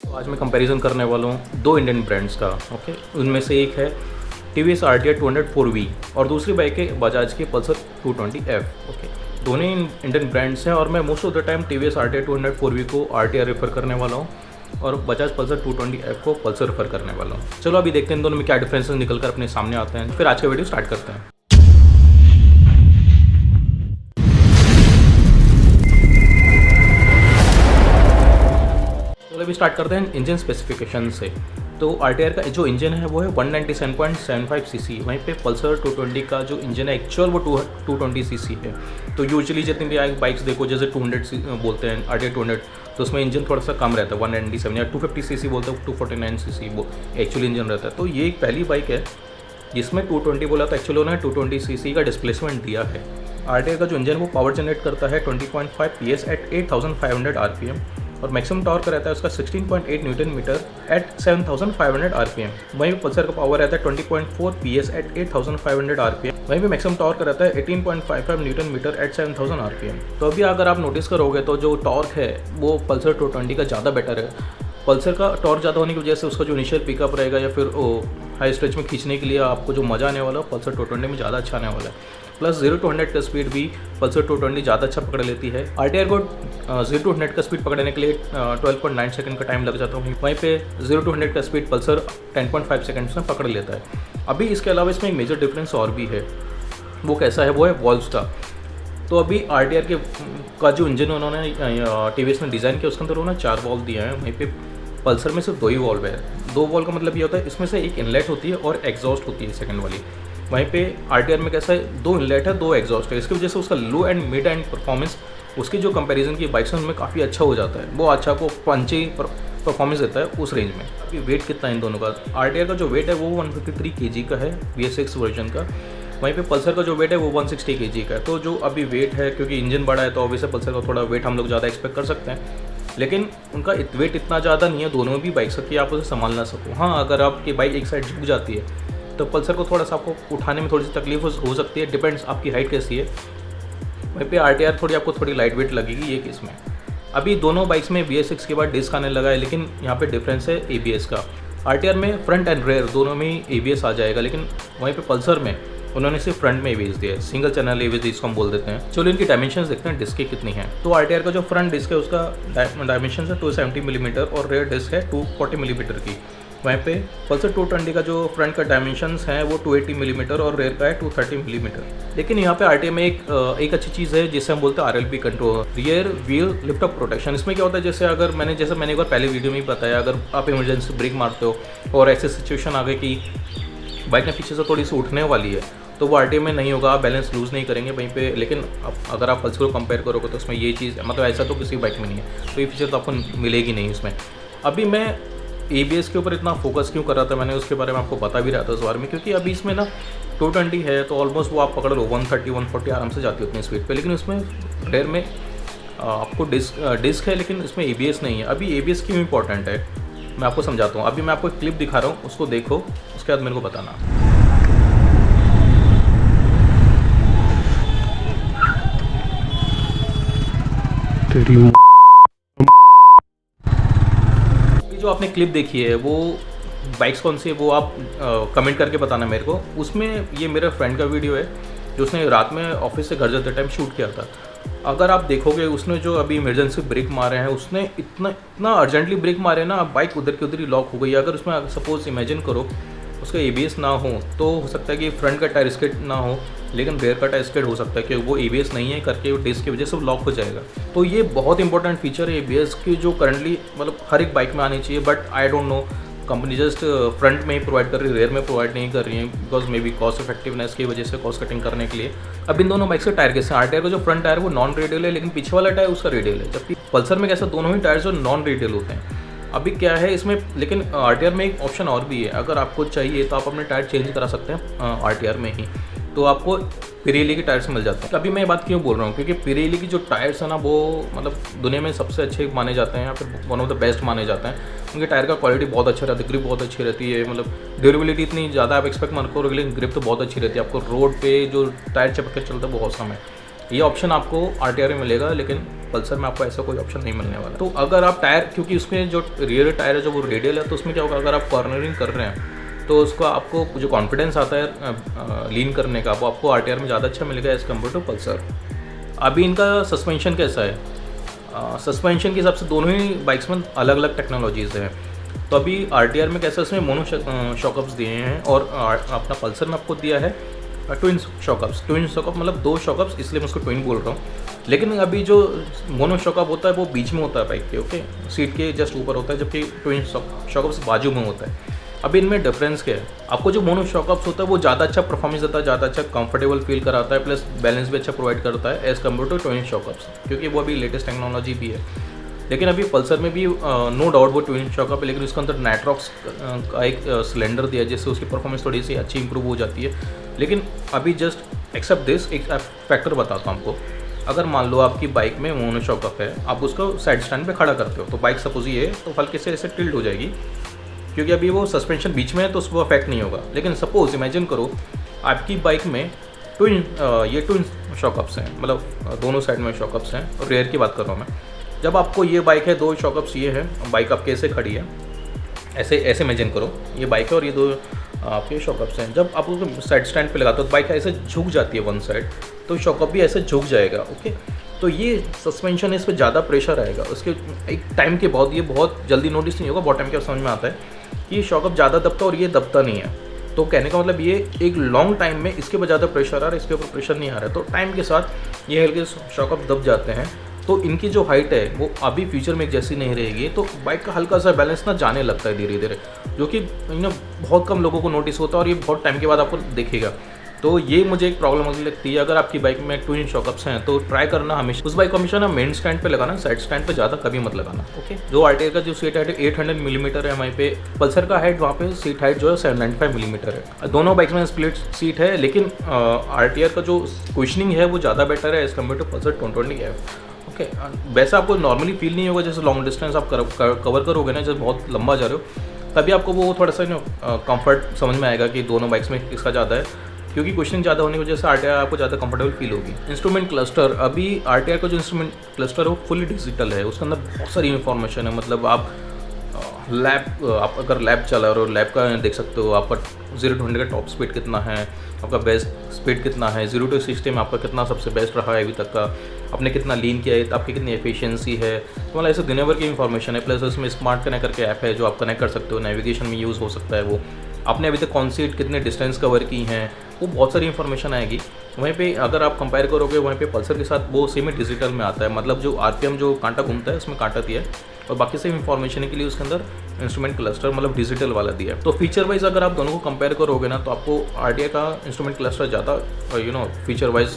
तो आज मैं कंपैरिजन करने वाला हूँ दो इंडियन ब्रांड्स का। ओके, उनमें से एक है TVS RTR 204V और दूसरी बाइक है बजाज की पल्सर 220F। ओके, दोनों ही इंडियन ब्रांड्स हैं और मैं most of the time TVS RTR 204V को RTR रेफर करने वाला हूँ और बजाज पल्सर 220F को पल्सर रेफर करने वाला हूँ। चलो अभी देखते हैं इन दोनों में क्या डिफरेंसेस निकल कर अपने सामने आते हैं, फिर आज का वीडियो स्टार्ट करते हैं। चलो अभी स्टार्ट करते हैं इंजन स्पेसिफिकेशन से। तो RTR का जो इंजन है वो है 197.75 सीसी, वहीं पे पल्सर 220 का जो इंजन है एक्चुअल वो 220 सीसी है। तो यूजुअली जितनी भी बाइक्स देखो जैसे 200 बोलते हैं RTR 200, तो उसमें इंजन थोड़ा सा कम रहता है 197, या 250 सीसी बोलते हैं 249 सीसी वो एक्चुअल इंजन रहता है। तो ये एक पहली बाइक है जिसमें 220 बोला था, एक्चुअली उन्होंने 220 सीसी का डिस्प्लेसमेंट दिया है। RTR का जो इंजन वो पावर जनरेट करता है 20.5 PS एट 8500 RPM और मैक्सिमम टॉर्क रहता है उसका 16.8 न्यूटन मीटर एट 7500 RPM। वहीं पे पल्सर का पावर रहता है 20.4 PS एट 8500 RPM। वहीं पे मैक्सिमम टॉर्क रहता है 18.55 न्यूटन मीटर एट 7000 RPM। तो अभी अगर आप नोटिस करोगे तो जो टॉर्क है वो पल्सर 220 का ज़्यादा बेटर है। पल्सर का टॉर्क ज़्यादा होने की वजह से उसका जो इनिशियल पिकअप रहेगा या फिर हाई स्ट्रेच में खींचने के लिए आपको जो मज़ा आने वाला है पल्सर 220 में ज़्यादा अच्छा आने वाला है। प्लस 0 to 100 का स्पीड भी पल्सर 220 ज़्यादा अच्छा पकड़ लेती है। RTR को 0 to 100 का स्पीड पकड़ने के लिए 12.9 सेकंड का टाइम लग जाता है, वहीं पे 0 to 100 का स्पीड पल्सर 10.5 सेकंड्स में पकड़ लेता है। अभी इसके अलावा इसमें एक मेजर डिफरेंस और भी है, वो कैसा है, वो है वॉल्व्स का। तो अभी RTR का जो इंजन उन्होंने TVS ने डिज़ाइन किया उसके अंदर उन्होंने 4 वॉल्व दिए हैं, वहीं पे पल्सर में सिर्फ 2 ही वॉल्व है। 2 वॉल्व का मतलब ये होता है इसमें से एक इनलेट होती है और एग्जॉस्ट होती है सेकंड वाली। वहीं पे RTR में कैसा है 2 इनलेट है 2 एग्जॉस्ट है, इसकी वजह से उसका लो एंड मिड एंड परफॉर्मेंस उसकी जो कंपैरिजन की बाइक्स हैं उनमें काफ़ी अच्छा हो जाता है। वो अच्छा को पंची परफॉर्मेंस देता है उस रेंज में। अभी वेट कितना है इन दोनों का, RTR का जो वेट है वो 153 kg का है VSX वर्जन का, वहीं पे पल्सर का जो वेट है वो 160 kg का है। तो जो अभी वेट है क्योंकि इंजन बड़ा है तो ऑब्वियसली पल्सर का थोड़ा वेट हम लोग ज़्यादा एक्सपेक्ट कर सकते हैं, लेकिन उनका वेट इतना ज़्यादा नहीं है दोनों भी बाइक से कि आप उसे संभाल ना सको। हाँ, अगर आपकी बाइक एक साइड झुक जाती है तो पल्सर को थोड़ा सा आपको उठाने में थोड़ी सी तकलीफ हो सकती है, डिपेंड्स आपकी हाइट कैसी है। वहीं पे RTR थोड़ी आपको थोड़ी लाइट वेट लगेगी ये केस में। अभी दोनों बाइक्स में VSX के बाद डिस्क आने लगा है, लेकिन यहाँ पे डिफरेंस है ABS का। RTR में फ्रंट एंड रेयर दोनों में ही ABS आ जाएगा, लेकिन वहीं पे पल्सर में उन्होंने सिर्फ फ्रंट में ABS दिया है, सिंगल चैनल ABS जिसको हम बोल देते हैं। चलो इनकी डायमेंशंस देखते हैं डिस्क की कितनी है। तो RTR का जो फ्रंट डिस्क है उसका डायमेंशन है 270 मिलीमीटर और रेयर डिस्क है 240 मिलीमीटर की। वहीं पे पल्सर 220 का जो फ्रंट का डायमेंशंस हैं वो 280 मिलीमीटर और रेयर का है 230 मिलीमीटर। लेकिन यहाँ पे RTR में एक अच्छी चीज़ है जिसे हम बोलते हैं RLP control, rear wheel lift up protection. इसमें क्या होता है जैसे अगर मैंने एक बार पहले वीडियो में ही बताया, अगर आप इमरजेंसी ब्रेक मारते हो और ऐसी सिचुएशन आ गई कि बाइक ने पीछे से थोड़ी सी उठने वाली है तो वो RTR में नहीं होगा, आप बैलेंस लूज़ नहीं करेंगे वहीं पे। लेकिन अगर आप पल्सर को कंपेयर करोगे तो उसमें ये चीज़ मतलब ऐसा तो किसी बाइक में नहीं है, तो ये फीचर तो आपको मिलेगी नहीं इसमें। अभी मैं ABS के ऊपर इतना फोकस क्यों कर रहा था, मैंने उसके बारे में आपको बता भी रहा था इस बारे में, क्योंकि अभी इसमें ना 220 है तो ऑलमोस्ट वो आप पकड़ लो 130-140 आराम से जाती है उतनी स्पीड पे, लेकिन उसमें रेयर में आपको डिस्क है लेकिन इसमें ABS नहीं है। अभी ABS क्यों इंपॉर्टेंट है मैं आपको समझाता हूँ। अभी मैं आपको एक क्लिप दिखा रहा हूँ, उसको देखो, उसके बाद मेरे को बताना। जो आपने क्लिप देखी है वो बाइक्स कौन सी है वो आप कमेंट करके बताना मेरे को। उसमें ये मेरे फ्रेंड का वीडियो है जो उसने रात में ऑफिस से घर जाते टाइम शूट किया था। अगर आप देखोगे उसने जो अभी इमरजेंसी ब्रेक मारे हैं उसने इतना अर्जेंटली ब्रेक मारे ना, बाइक उधर की उधर ही लॉक हो गई। अगर उसमें सपोज इमेजिन करो उसका ABS ना हो तो हो सकता है कि फ्रंट का टायर स्किड ना हो, लेकिन रेयर का टायर स्किड हो सकता है कि वो ABS नहीं है करके वो डिस्क की वजह से वो लॉक हो जाएगा। तो ये बहुत इंपॉर्टेंट फीचर है ABS की जो करंटली मतलब हर एक बाइक में आनी चाहिए, but I don't know company just front में ही प्रोवाइड कर रही है, रेयर में प्रोवाइड नहीं कर रही है, because may be cost effectiveness की वजह से, कॉस्ट कटिंग करने के लिए। अब इन दोनों बाइक्स के टायर कैसे हैं, RTR का जो फ्रंट टायर वो नॉन रेडियल है लेकिन पीछे वाला टायर उसका रेडियल है, जबकि पल्सर में कैसा दोनों ही टायर जो नॉन रेडियल होते हैं। अभी क्या है इसमें, लेकिन RTR में एक ऑप्शन और भी है, अगर आपको चाहिए तो आप अपने टायर चेंज करा सकते हैं RTR में ही, तो आपको पिरेली के टायर्स मिल जाते हैं। अभी मैं ये बात क्यों बोल रहा हूँ, क्योंकि पिरेली की जो टायर्स है ना वो मतलब दुनिया में सबसे अच्छे माने जाते हैं या फिर वन ऑफ द बेस्ट माने जाते हैं। उनके टायर का क्वालिटी बहुत अच्छा रहता है, ग्रिप बहुत अच्छी रहती है, मतलब ड्यूरेबिलिटी इतनी ज़्यादा आप एक्सपेक्ट मत करो, लेकिन ग्रिप तो बहुत अच्छी रहती है। आपको रोड पे जो टायर चपक के चलता है वो औसम है। ये ऑप्शन आपको आरटीआर में मिलेगा, लेकिन पल्सर में आपको ऐसा कोई ऑप्शन नहीं मिलने वाला। तो अगर आप टायर, क्योंकि उसमें जो रियर टायर है जो वो रेडियल है, तो उसमें क्या होगा, अगर आप कॉर्नरिंग कर रहे हैं तो उसका आपको जो कॉन्फिडेंस आता है लीन करने का, वो आपको आरटीआर में ज़्यादा अच्छा मिलेगा एज़ कम्पेयर टू पल्सर। अभी इनका सस्पेंशन कैसा है, सस्पेंशन के हिसाब से दोनों ही बाइक्स में अलग अलग टेक्नोलॉजीज़ हैं। तो अभी आरटीआर में कैसा, इसमें मोनो शॉकअप्स दिए हैं, और अपना पल्सर में आपको दिया है ट्विन शॉकअप्स। ट्विन शॉकअप मतलब 2 शॉकअप्स, इसलिए मैं उसको ट्विन बोल रहा हूँ। लेकिन अभी जो मोनो शॉकअप होता है वो बीच में होता है बाइक के, ओके, सीट के जस्ट ऊपर होता है, जबकि ट्विन शॉकअप्स बाजू में होता है। अभी इनमें डिफरेंस क्या है, आपको जो मोनो शॉकअप्स होता है वो ज़्यादा अच्छा परफॉर्मेंस देता है, ज़्यादा अच्छा कंफर्टेबल फील कराता है, प्लस बैलेंस भी अच्छा प्रोवाइड करता है as compare to twin shockups, क्योंकि वो अभी लेटेस्ट टेक्नोलॉजी भी है। लेकिन अभी पल्सर में भी नो डाउट वो ट्विन शॉकअप है, लेकिन उसके अंदर नाइट्रॉक्स का एक सिलेंडर दिया है, जिससे उसकी परफॉर्मेंस थोड़ी सी अच्छी इंप्रूव हो जाती है। लेकिन अभी जस्ट एक्सेप्ट दिस, एक फैक्टर बताता हूँ आपको। अगर मान लो आपकी बाइक में मोनो शॉकअप है, आप उसको साइड स्टैंड पे खड़ा करते हो, तो बाइक सपोज ये है तो हल्के से ऐसे टिल्ट हो जाएगी, क्योंकि अभी वो सस्पेंशन बीच में है तो उसको अफेक्ट नहीं होगा। लेकिन सपोज इमेजिन करो आपकी बाइक में ट्विन शॉकअप्स हैं, मतलब दोनों साइड में शॉकअप्स हैं, और रेयर की बात कर रहा हूँ मैं। जब आपको ये बाइक है, 2 शॉकअप्स ये है, बाइक आपके ऐसे खड़ी है, ऐसे इमेजिन करो, ये बाइक है और ये 2 आपके शॉकअप्स हैं। जब आप उसको साइड स्टैंड पे लगाते हो तो बाइक ऐसे झुक जाती है वन साइड, तो शॉकअप भी ऐसे झुक जाएगा, ओके। तो ये सस्पेंशन है, इस पर ज़्यादा प्रेशर आएगा। उसके एक टाइम के बाद ये बहुत जल्दी नोटिस नहीं होगा, बहुत टाइम के समझ में आता है कि ये शॉकअप ज़्यादा दबता है और ये दबता नहीं है। तो कहने का मतलब ये एक लॉन्ग टाइम में इसके ऊपर ज़्यादा प्रेशर आ रहा है, इसके ऊपर प्रेशर नहीं आ रहा है, तो टाइम के साथ ये हल्के शॉकअप दब जाते हैं। तो इनकी जो हाइट है वो अभी फ्यूचर में एक जैसी नहीं रहेगी, तो बाइक का हल्का सा बैलेंस ना जाने लगता है धीरे धीरे, जो कि बहुत कम लोगों को नोटिस होता है, और ये बहुत टाइम के बाद आपको दिखेगा। तो ये मुझे एक प्रॉब्लम लगती है। अगर आपकी बाइक में ट्विन शॉकअप्स हैं तो ट्राई करना हमेशा उस बाइक को हमेशा ना मेन स्टैंड पे लगाना, साइड स्टैंड पे ज़्यादा कभी मत लगाना, ओके। जो आरटीआर का जो सीट हाइट है 800 मिलीमीटर है, वहीं पे पल्सर का हाइट, वहाँ पे सीट हाइट जो है 795 मिलीमीटर है। दोनों बाइक्स में स्प्लिट सीट है, लेकिन आरटीआर का जो क्वेश्चनिंग है वो ज़्यादा बेटर है एज़ कम्पेयर टू पल्सर 220 है, ओके। वैसे आपको नॉर्मली फील नहीं होगा, जैसे लॉन्ग डिस्टेंस आप कवर करोगे ना, जैसे बहुत लंबा जा रहे हो, तभी आपको वो थोड़ा सा कंफर्ट समझ में आएगा कि दोनों बाइक्स में किसका ज़्यादा है, क्योंकि क्वेश्चनिंग ज़्यादा होने की वजह से आरटीआर आपको ज़्यादा कंफर्टेबल फील होगी। इंस्ट्रूमेंट क्लस्टर, अभी आरटीआर का जो इंस्ट्रूमेंट क्लस्टर है वो फुली डिजिटल है, उसके अंदर बहुत सारी इन्फॉर्मेशन है। मतलब आप आप अगर लैब चला रहे हो, लैब का देख सकते हो, आपका 0 to 100 का टॉप स्पीड कितना है, आपका बेस्ट स्पीड कितना है, 0 to 60 में आपका कितना सबसे बेस्ट रहा है अभी तक का, आपने कितना लीन किया है, आपकी कितनी एफिशिएंसी है, तो मतलब ऐसे दुनिया भर की इन्फॉर्मेशन है। प्लस उसमें स्मार्ट कनेक्ट करके ऐप है जो आप कनेक्ट कर सकते हो, नेविगेशन में यूज़ हो सकता है वो, आपने अभी तक कौन सी कितने डिस्टेंस कवर की हैं, वो बहुत सारी इन्फॉर्मेशन आएगी। वहीं पे अगर आप कंपेयर करोगे वहीं पे पल्सर के साथ, वो सेमी डिजिटल में आता है, मतलब जो आरपीएम जो कांटा घूमता है उसमें कांटा दिया है, और बाकी सब इन्फॉर्मेशन के लिए उसके अंदर इंस्ट्रूमेंट क्लस्टर मतलब डिजिटल वाला दिया है। तो फीचर वाइज अगर आप दोनों को कंपेयर करोगे ना, तो आपको आरटीआर का इंस्ट्रूमेंट क्लस्टर ज़्यादा फीचर वाइज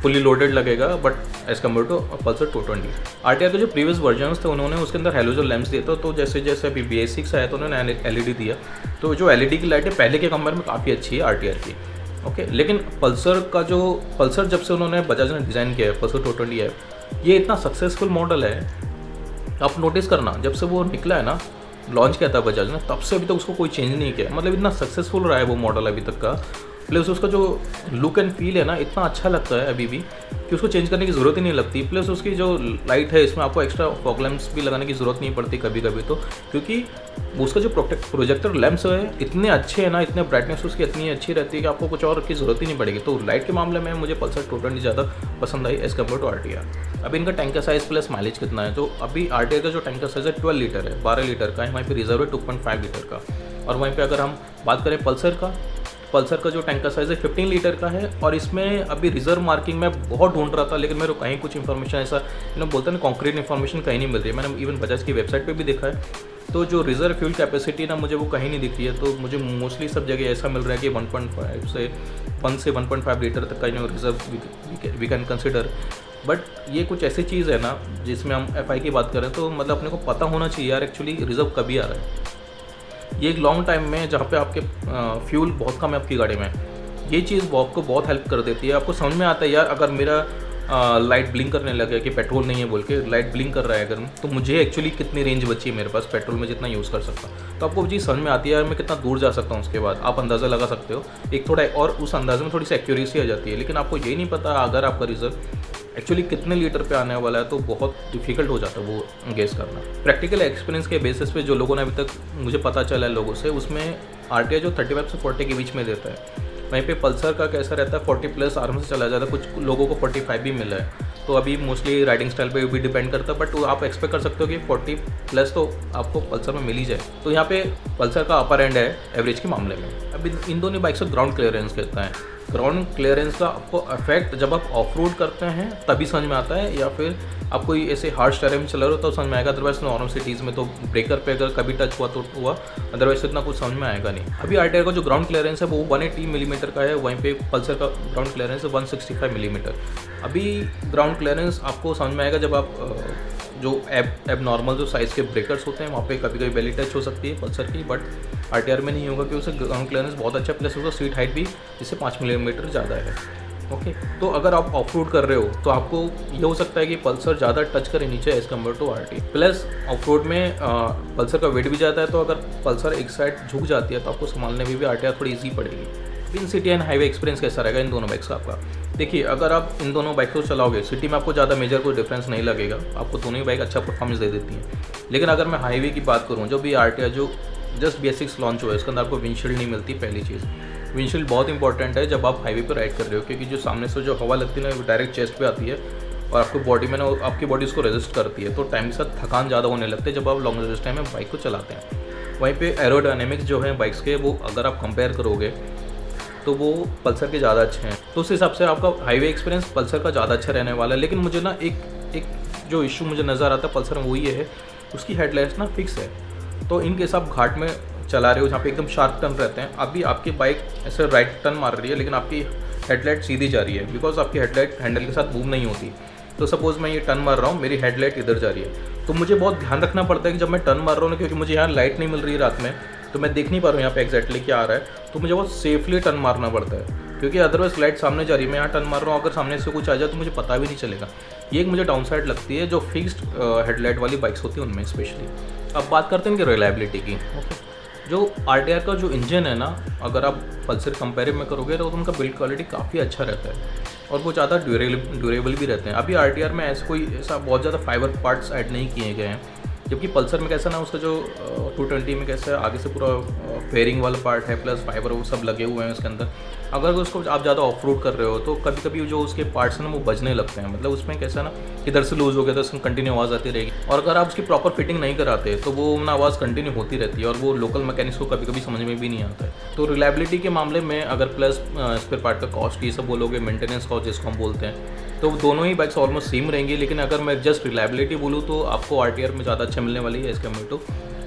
फुली लोडेड लगेगा, but as compare to Pulsar 220। RTR के जो प्रीवियस वर्जन्स थे उन्होंने उसके अंदर हेलोजन लैंप्स दिए थे, तो जैसे जैसे अभी BS6 आया तो उन्होंने एलईडी दिया, तो जो एलईडी की लाइट है पहले के कंपेयर में काफ़ी अच्छी है आरटीआर की, ओके। लेकिन पल्सर जब से उन्होंने बजाज ने डिज़ाइन किया है, पल्सर 220 है, ये इतना सक्सेसफुल मॉडल है, आप नोटिस करना, जब से वो निकला है ना, लॉन्च किया था बजाज ने, तब से अभी तक उसको कोई चेंज नहीं किया, मतलब इतना सक्सेसफुल रहा है वो मॉडल अभी तक का। प्लस उसका जो लुक एंड फील है ना, इतना अच्छा लगता है अभी भी कि उसको चेंज करने की ज़रूरत ही नहीं लगती। प्लस उसकी जो लाइट है, इसमें आपको एक्स्ट्रा फॉग लैंप्स भी लगाने की ज़रूरत नहीं पड़ती कभी कभी, तो क्योंकि उसका जो प्रोजेक्टर लैंप्स है इतने अच्छे हैं ना, इतने ब्राइटनेस उसकी इतनी अच्छी रहती है कि आपको कुछ और की ज़रूरत ही नहीं पड़ेगी। तो लाइट के मामले में मुझे पल्सर 220 ज़्यादा पसंद आई एज़ कम्पेयर टू आरटीआर। अभी इनका टैंक का साइज़ प्लस माइलेज कितना है, तो अभी आरटीआर का जो टैंक का साइज़ है 12 लीटर है, 12 लीटर का है, वहीं पर रिजर्व है 2.5 लीटर का। और वहीं पर अगर हम बात करें पल्सर का जो टैंक का साइज़ है 15 लीटर का है, और इसमें अभी रिजर्व मार्किंग में बहुत ढूंढ रहा था, लेकिन मेरे को कहीं कुछ इन्फॉर्मेशन ऐसा बोलते हैं ना, कॉन्क्रीट इन्फॉर्मेशन कहीं नहीं मिल रही है। मैंने इवन बजाज की वेबसाइट पे भी देखा है, तो जो रिजर्व फ्यूल कैपेसिटी ना मुझे वो कहीं नहीं दिख रही है। तो मुझे मोस्टली सब जगह ऐसा मिल रहा है कि 1.5 से 1 से 1.5 लीटर तक का reserve we can consider. But ये कुछ ऐसी चीज़ है ना जिसमें हम FI की बात करें, तो मतलब अपने को पता होना चाहिए यार एक्चुअली रिजर्व कभी आ रहा है। ये एक लॉन्ग टाइम में जहाँ पे आपके फ्यूल बहुत कम है आपकी गाड़ी में, ये चीज़ आपको बहुत हेल्प कर देती है। आपको समझ में आता है यार, अगर मेरा लाइट ब्लिंक करने लगे कि पेट्रोल नहीं है बोल के, लाइट ब्लिंक कर रहा है अगर, तो मुझे एक्चुअली कितनी रेंज बची है मेरे पास पेट्रोल में जितना यूज़ कर सकता हूँ। तो आपको चीज़ समझ में आती है मैं कितना दूर जा सकता हूँ, उसके बाद आप अंदाज़ा लगा सकते हो एक थोड़ा, और उस अंदाजे में थोड़ी सी एक्यूरेसी आ जाती है। लेकिन आपको यही नहीं पता अगर आपका रिजल्ट एक्चुअली कितने लीटर पे आने वाला है, तो बहुत डिफिकल्ट हो जाता है वो गेस करना। प्रैक्टिकल एक्सपीरियंस के बेसिस पे जो लोगों ने अभी तक मुझे पता चला है लोगों से, उसमें RTI जो 35 से 40 के बीच में देता है, वहीं पे पल्सर का कैसा रहता है 40 प्लस आराम से चला जाता है, कुछ लोगों को 45 भी मिला है। तो अभी मोस्टली राइडिंग स्टाइल पे भी डिपेंड करता है, बट आप एक्सपेक्ट कर सकते हो कि 40 प्लस तो आपको पल्सर में मिल ही जाए। तो यहाँ पे पल्सर का अपर एंड है एवरेज के मामले में। अभी इन दोनों बाइक से ग्राउंड क्लियरेंस कहता है, ग्राउंड क्लियरेंस का आपको इफेक्ट जब आप ऑफ रोड करते हैं तभी समझ में आता है, या फिर आप कोई ऐसे हार्श टेरेन में चला रहे हो तो समझ में आएगा। अदरवाइज नॉर्मल सिटीज़ में तो ब्रेकर पे अगर कभी टच हुआ तो हुआ, अदरवाइज इतना कुछ समझ में आएगा नहीं। अभी RTI का जो ग्राउंड क्लियरेंस है वो 180 मिलीमीटर का है, वहीं पे पल्सर का ग्राउंड क्लियरेंस है 165 मिलीमीटर। अभी ग्राउंड क्लियरेंस आपको समझ में आएगा जब आप जो एब नॉर्मल जो साइज़ के ब्रेकर्स होते हैं वहाँ पे कभी कभी बेली टच हो सकती है पल्सर की, बट RTR में नहीं होगा कि उससे ग्राउंड क्लियरेंस बहुत अच्छा, प्लस उसका सीट हाइट भी इससे 5 मिलीमीटर ज़्यादा है। ओके, तो अगर आप ऑफ रोड कर रहे हो तो आपको ये हो सकता है कि पल्सर ज़्यादा टच करे नीचे as compare to RT। Plus off road में पल्सर का वेट भी ज़्यादा है, तो अगर पल्सर एक साइड झुक जाती है तो आपको संभालने में भी RTR थोड़ी ईजी पड़ेगी। इन सिटी एंड हाईवे एक्सपीरियंस कैसा रहेगा इन दोनों बाइक्स का आपका? देखिए, अगर आप इन दोनों बाइक को चलाओगे सिटी में आपको ज़्यादा मेजर कोई डिफरेंस नहीं लगेगा, आपको दोनों ही बाइक अच्छा परफॉर्मेंस दे देती हैं। लेकिन अगर मैं हाईवे की बात करूँ, जो भी RTR जो जस्ट बेसिक्स लॉन्च हुआ है, इसके अंदर आपको विंडशील्ड नहीं मिलती। पहली चीज़, विंडशील्ड बहुत इंपॉर्टेंट है जब आप हाईवे पर राइड कर रहे हो, क्योंकि जो सामने से जो हवा लगती है ना वो डायरेक्ट चेस्ट पे आती है और आपको बॉडी में ना आपकी बॉडी उसको रेजिस्ट करती है, तो टाइम के साथ थकान ज़्यादा होने लगती है जब आप लॉन्ग रेजिस्ट टाइम में बाइक को चलाते हैं। वहीं पे एरोडायनेमिक्स जो है बाइक्स के, वो अगर आप कंपेयर करोगे तो वो पल्सर के ज़्यादा अच्छे हैं, तो उस हिसाब से आपका हाईवे एक्सपीरियंस पल्सर का ज़्यादा अच्छा रहने वाला है। लेकिन मुझे ना एक जो इशू मुझे नज़र आता है पल्सर में, वो ये है उसकी हेडलाइट्स ना फिक्स है। तो इन केस आप घाट में चला रहे हो जहाँ पे एकदम शार्प टर्न रहते हैं, अभी आपकी बाइक ऐसे राइट टर्न मार रही है लेकिन आपकी हेडलाइट सीधी जा रही है, बिकॉज आपकी हेडलाइट हैंडल के साथ मूव नहीं होती। तो सपोज़ मैं ये टर्न मार रहा हूँ, मेरी हेडलाइट इधर जा रही है, तो मुझे बहुत ध्यान रखना पड़ता है कि जब मैं टर्न मार रहा हूँ ना, क्योंकि मुझे यहाँ लाइट नहीं मिल रही है रात में, तो मैं देख नहीं पा रहा हूँ यहाँ पे एग्जैक्टली क्या आ रहा है, तो मुझे बहुत सेफली टर्न मारना पड़ता है, क्योंकि अदरवाइज लाइट सामने जा रही है, मैं यहाँ टर्न मार रहा हूँ, अगर सामने से कुछ आ जाए तो मुझे पता भी नहीं चलेगा। ये एक मुझे डाउन साइड लगती है जो फिक्स्ड हेडलाइट वाली बाइक्स होती है उनमें स्पेशली। अब बात करते हैं कि रिलायबिलिटी की। ओके, जो RTR का जो इंजन है ना, अगर आप पल्सर कंपेरिव में करोगे तो उनका बिल्ड क्वालिटी काफ़ी अच्छा रहता है और वो ज़्यादा ड्यूरेबल भी रहते हैं। अभी RTR में ऐसा बहुत ज़्यादा फाइबर पार्ट्स ऐड नहीं किए गए हैं, जबकि पल्सर में कैसा ना उसका जो 220 में कैसा आगे से पूरा फेयरिंग वाला पार्ट है, प्लस फाइबर वो सब लगे हुए हैं उसके अंदर। अगर उसको आप ज़्यादा ऑफ रोड कर रहे हो तो कभी कभी जो उसके पार्ट्स हैं ना वो बजने लगते हैं, मतलब उसमें कैसा ना इधर से लूज़ हो गया तो उसमें कंटिन्यू आवाज़ आती रहेगी, और अगर आप उसकी प्रॉपर फिटिंग नहीं कराते तो वो ना आवाज़ कंटिन्यू होती रहती है और वो लोकल मैकेनिक्स को कभी कभी समझ में भी नहीं आता है। तो रिलायबिलिटी के मामले में अगर प्लस स्पेयर पार्ट का कॉस्ट ये सब बोलोगे, मेंटेनेंस कॉस्ट जिसको हम बोलते हैं, तो दोनों ही बाइक्स ऑलमोस्ट सेम रहेंगी। लेकिन अगर मैं जस्ट रिलायबिलिटी बोलूँ तो आपको RTR में ज़्यादा अच्छा मिलने वाली है एज कम्पेयर टू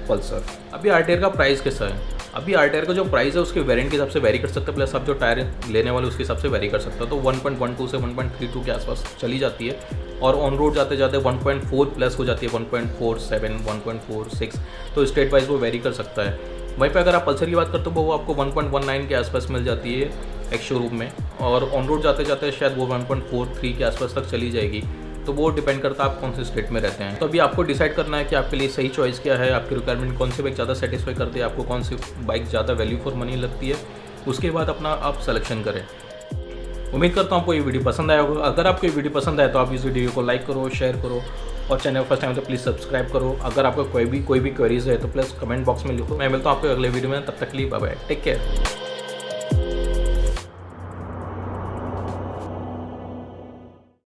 पल्सर। अभी RTR का प्राइस कैसा है? अभी RTR का जो प्राइस है उसके वेरिएंट के हिसाब से वेरी कर सकता है, प्लस आप जो टायर लेने वाले उसके हिसाब से वेरी कर सकता है। तो 1.12 से 1.32 के आसपास चली जाती है और ऑन रोड जाते जाते 1.4 प्लस हो जाती है, 1.47, 1.46, तो स्टेट वाइज वो वेरी कर सकता है। वहीं पे अगर आप पल्सर की बात करते हो वो आपको 1.19 के आसपास मिल जाती है एक्स शोरूम में, और ऑन रोड जाते जाते शायद वो 1.43 के आसपास तक चली जाएगी। तो वो डिपेंड करता है आप कौन से स्टेट में रहते हैं। तो अभी आपको डिसाइड करना है कि आपके लिए सही चॉइस क्या है, आपकी रिक्वायरमेंट कौन सी बाइक ज़्यादा सेटिस्फाई करती है, आपको कौन सी बाइक ज़्यादा वैल्यू फॉर मनी लगती है, उसके बाद अपना आप सिलेक्शन करें। उम्मीद करता हूँ आपको ये वीडियो पसंद आया होगा। अगर आपको ये वीडियो पसंद आए तो आप इस वीडियो को लाइक करो, शेयर करो, और चैनल फर्स्ट टाइम तो प्लीज़ सब्सक्राइब करो। अगर आपको कोई भी क्वेरीज है तो प्लीज़ कमेंट बॉक्स में लिखो। मैं मिलता हूँ आपको अगले वीडियो में, तब तक के लिए बाय बाय, टेक केयर।